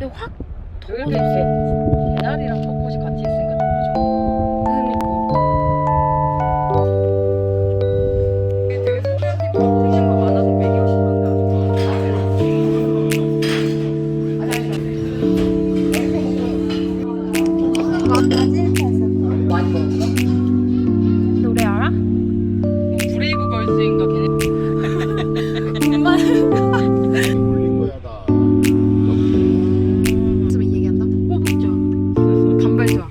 근데 확 여기도 이렇게 개나리랑 벚꽃이 같이 있으니까 너무 좋아. 이게 되게 소개하시고 틀린 거 많아서 매기고 싶었는데 많이 먹었어? 노래 알아? 브레이브 걸스인가 걔네. 정말 올린 거야 나. 좀 얘기한다. 호흡 좋아. 단발 좋아.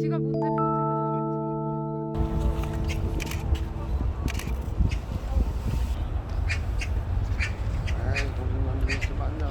지가 뭔데 에이 고생하는 게 이렇게 많냐.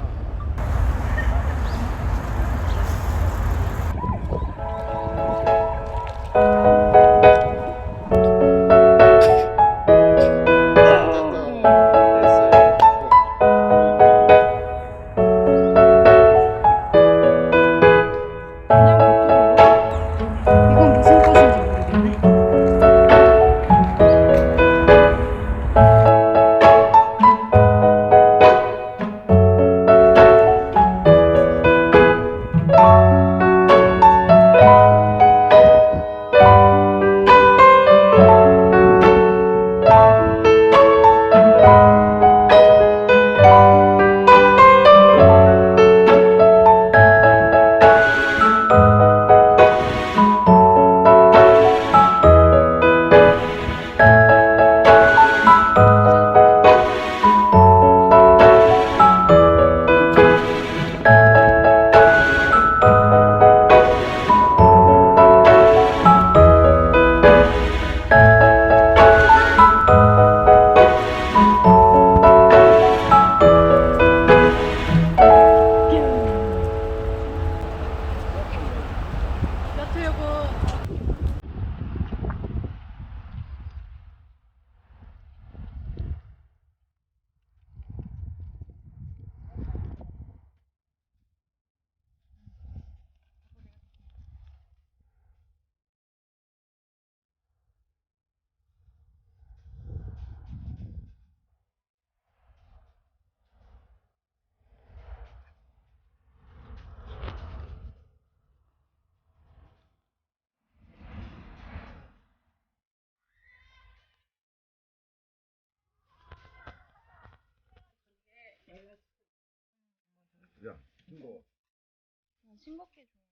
이건 무슨 꽃인지 모르겠네. 여트 여보. 야, 싱거워. 싱겁게 줘.